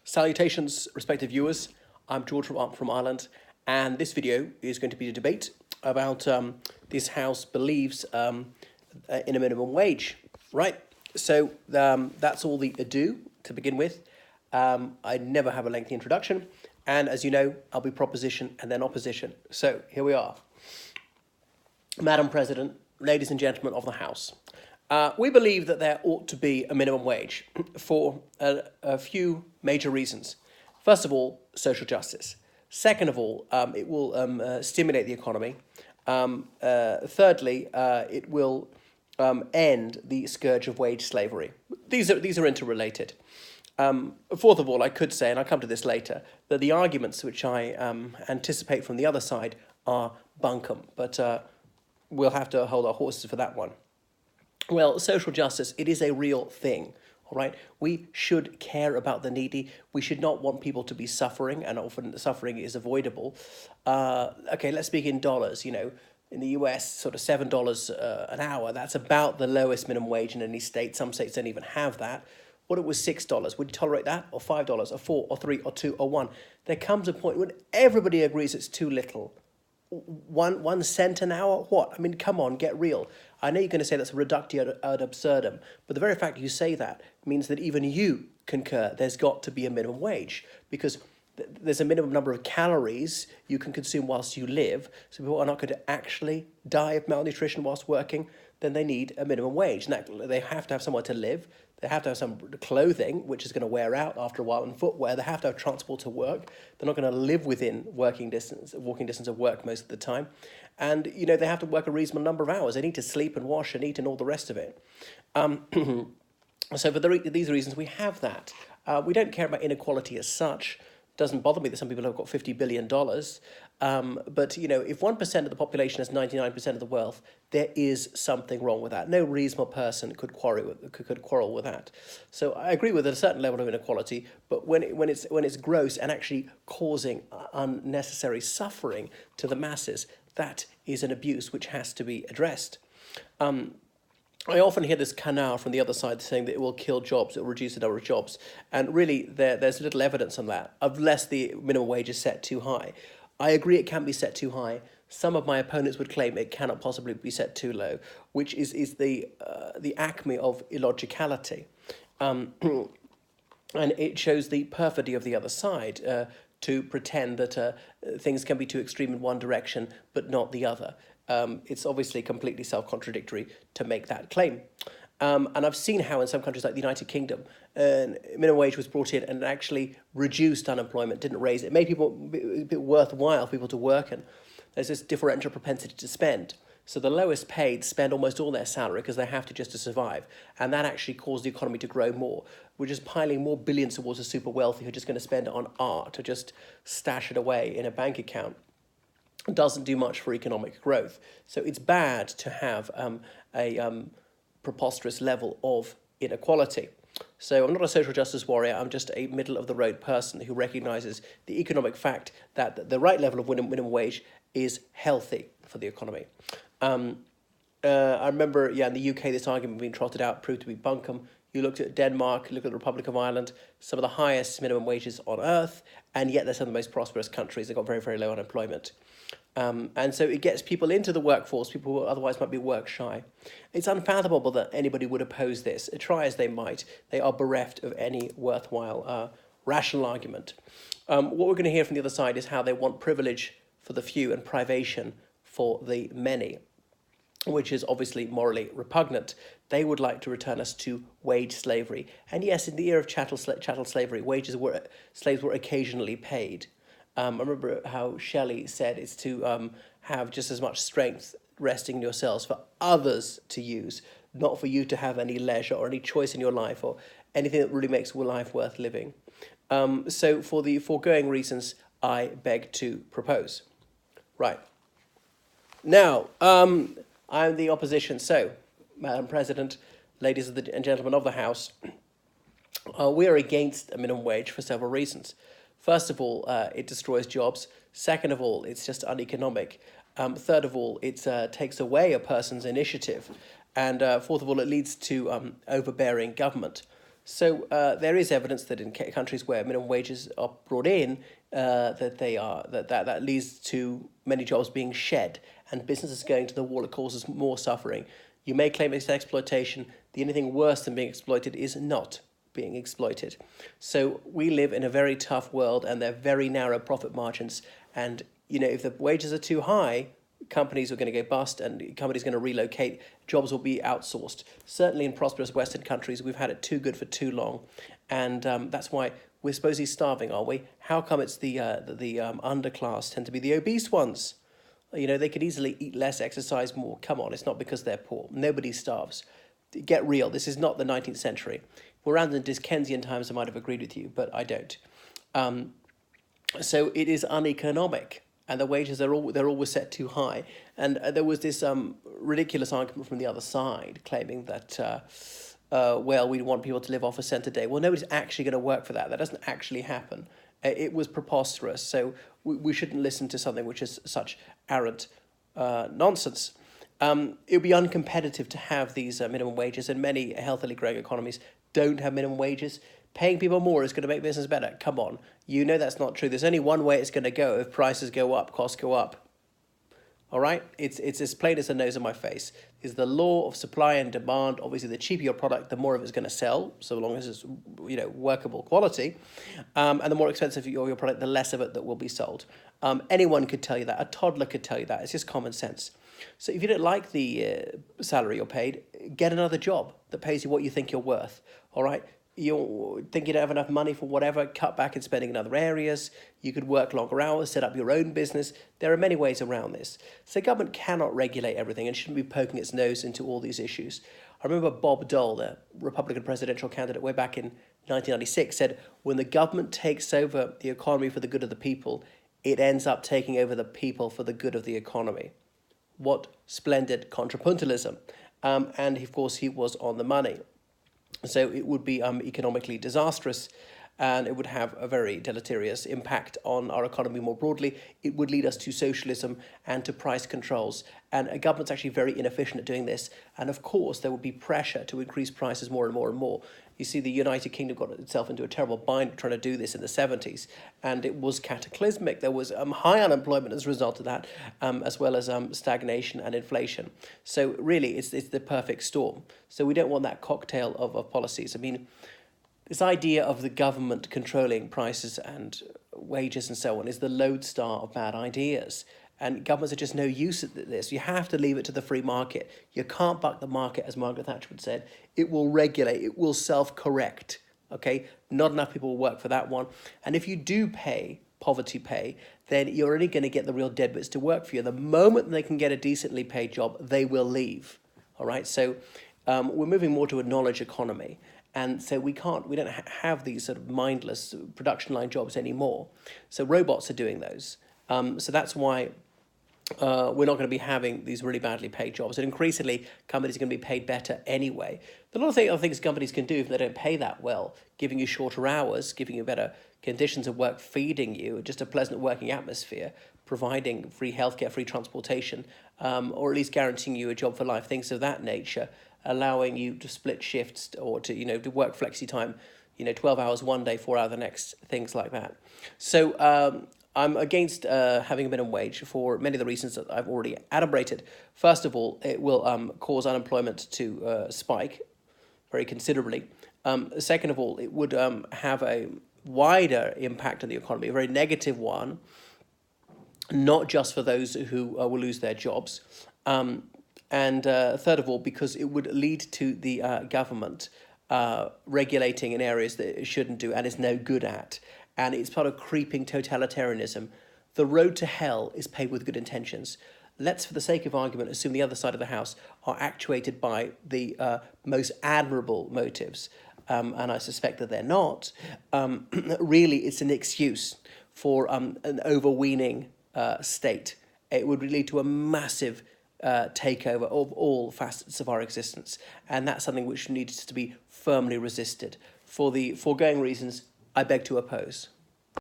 Salutations, respected viewers. I'm George from Ireland, and this video is going to be a debate about this House believes in a minimum wage. Right. So that's all the ado to begin with. I never have a lengthy introduction, and as you know, I'll be proposition and then opposition. So here we are. Madam President, ladies and gentlemen of the House. We believe that there ought to be a minimum wage for a few major reasons. First of all, social justice. Second of all, it will stimulate the economy. Thirdly, it will end the scourge of wage slavery. These are interrelated. Fourth of all, I could say, and I'll come to this later, that the arguments which I anticipate from the other side are bunkum, but we'll have to hold our horses for that one. Well, social justice, it is a real thing, all right? We should care about the needy. We should not want people to be suffering, and often suffering is avoidable. Okay, let's speak in dollars, in the US, sort of $7 an hour. That's about the lowest minimum wage in any state. Some states don't even have that. What if it was $6? Would you tolerate that? Or $5, or $4, or $3, or $2, or $1? There comes a point when everybody agrees it's too little. 1 cent an hour? What? I mean, come on, get real. I know you're going to say that's a reductio ad absurdum, but the very fact you say that means that even you concur there's got to be a minimum wage, because there's a minimum number of calories you can consume whilst you live. So people are not going to actually die of malnutrition whilst working. Then they need a minimum wage. Now, they have to have somewhere to live. They have to have some clothing, which is going to wear out after a while, and footwear. They have to have transport to work. They're not going to live within walking distance of work most of the time. And, they have to work a reasonable number of hours. They need to sleep and wash and eat and all the rest of it. So for these reasons, we have that. We don't care about inequality as such. It doesn't bother me that some people have got $50 billion. But, if 1% of the population has 99% of the wealth, there is something wrong with that. No reasonable person could quarrel with that. So I agree with a certain level of inequality, but when it's gross and actually causing unnecessary suffering to the masses, that is an abuse which has to be addressed. I often hear this canard from the other side saying that it will kill jobs, it will reduce the number of jobs. And really, there's little evidence on that, unless the minimum wage is set too high. I agree it can be set too high. Some of my opponents would claim it cannot possibly be set too low, which is the acme of illogicality. And it shows the perfidy of the other side to pretend that things can be too extreme in one direction, but not the other. It's obviously completely self-contradictory to make that claim. And I've seen how in some countries like the United Kingdom, minimum wage was brought in and actually reduced unemployment, didn't raise it. It made people a bit worthwhile for people to work, and there's this differential propensity to spend. So the lowest paid spend almost all their salary because they have to just to survive. And that actually caused the economy to grow more. We're just piling more billions towards the super wealthy who are just going to spend it on art or just stash it away in a bank account. It doesn't do much for economic growth. So it's bad to have a preposterous level of inequality. So I'm not a social justice warrior, I'm just a middle-of-the-road person who recognises the economic fact that the right level of minimum wage is healthy for the economy. I remember, in the UK, this argument being trotted out proved to be bunkum. You looked at Denmark, you look at the Republic of Ireland, some of the highest minimum wages on earth, and yet they're some of the most prosperous countries. They've got very, very low unemployment. And so it gets people into the workforce, people who otherwise might be work shy. It's unfathomable that anybody would oppose this. Try as they might, they are bereft of any worthwhile rational argument. What we're going to hear from the other side is how they want privilege for the few and privation for the many, which is obviously morally repugnant. They would like to return us to wage slavery. And yes, in the era of chattel slavery, slaves were occasionally paid. I remember how Shelley said it's to have just as much strength resting in yourselves for others to use, not for you to have any leisure or any choice in your life or anything that really makes your life worth living. So for the foregoing reasons, I beg to propose. Right. Now, I'm the opposition. So, Madam President, ladies and gentlemen of the House, we are against a minimum wage for several reasons. First of all, it destroys jobs. Second of all, it's just uneconomic. Third of all, it takes away a person's initiative. And fourth of all, it leads to overbearing government. So there is evidence that in countries where minimum wages are brought in, that leads to many jobs being shed and businesses going to the wall. It causes more suffering. You may claim it's exploitation. The only thing worse than being exploited is not being exploited. So we live in a very tough world, and they're very narrow profit margins. And if the wages are too high, companies are going to go bust, and companies are going to relocate. Jobs will be outsourced. Certainly in prosperous Western countries, we've had it too good for too long, and that's why we're supposedly starving, are we? How come it's the underclass tend to be the obese ones? They could easily eat less, exercise more. Come on, it's not because they're poor. Nobody starves. Get real. This is not the 19th century. If we're around the Dickensian times, I might have agreed with you, but I don't. So it is uneconomic, and the wages they're always set too high. And there was this ridiculous argument from the other side claiming that we want people to live off a cent a day. Well, nobody's actually going to work for that. That doesn't actually happen. It was preposterous. So we shouldn't listen to something which is such arrant nonsense. It would be uncompetitive to have these minimum wages, and many healthily growing economies don't have minimum wages. Paying people more is going to make business better. Come on. That's not true. There's only one way it's going to go. If prices go up, costs go up. All right? It's as plain as the nose on my face. It's the law of supply and demand. Obviously, the cheaper your product, the more of it's going to sell, so long as it's workable quality. And the more expensive your product, the less of it that will be sold. Anyone could tell you that. A toddler could tell you that. It's just common sense. So if you don't like the salary you're paid, get another job that pays you what you think you're worth. All right? You think you don't have enough money for whatever, cut back in spending in other areas. You could work longer hours, set up your own business. There are many ways around this. So government cannot regulate everything and shouldn't be poking its nose into all these issues. I remember Bob Dole, the Republican presidential candidate way back in 1996, said, when the government takes over the economy for the good of the people, it ends up taking over the people for the good of the economy. What splendid contrapuntialism. And of course, he was on the money. So it would be economically disastrous, and it would have a very deleterious impact on our economy more broadly. It would lead us to socialism and to price controls. And a government's actually very inefficient at doing this. And of course, there would be pressure to increase prices more and more and more. You see, the United Kingdom got itself into a terrible bind trying to do this in the 70s, and it was cataclysmic. There was high unemployment as a result of that, as well as stagnation and inflation. So really, it's the perfect storm. So we don't want that cocktail of policies. I mean, this idea of the government controlling prices and wages and so on is the lodestar of bad ideas. And governments are just no use at this. You have to leave it to the free market. You can't buck the market, as Margaret Thatcher would said. It will regulate. It will self-correct. Okay? Not enough people will work for that one. And if you do pay poverty pay, then you're only going to get the real deadbeats to work for you. The moment they can get a decently paid job, they will leave. All right? So we're moving more to a knowledge economy. And so we don't have these sort of mindless production line jobs anymore. So robots are doing those. So that's why we're not going to be having these really badly paid jobs. And increasingly, companies are going to be paid better anyway. There are a lot of other things companies can do if they don't pay that well, giving you shorter hours, giving you better conditions of work, feeding you, just a pleasant working atmosphere, providing free healthcare, free transportation, or at least guaranteeing you a job for life, things of that nature, allowing you to split shifts or to work flexi time, 12 hours one day, 4 hours the next, things like that. So I'm against having a minimum wage for many of the reasons that I've already adumbrated. First of all, it will cause unemployment to spike very considerably. Second of all, it would have a wider impact on the economy, a very negative one, not just for those who will lose their jobs. And third of all, because it would lead to the government regulating in areas that it shouldn't do and is no good at. And it's part of creeping totalitarianism. The road to hell is paved with good intentions. Let's, for the sake of argument, assume the other side of the house are actuated by the most admirable motives. And I suspect that they're not. Really, it's an excuse for an overweening state. It would lead to a massive takeover of all facets of our existence. And that's something which needs to be firmly resisted. For the foregoing reasons, I beg to oppose.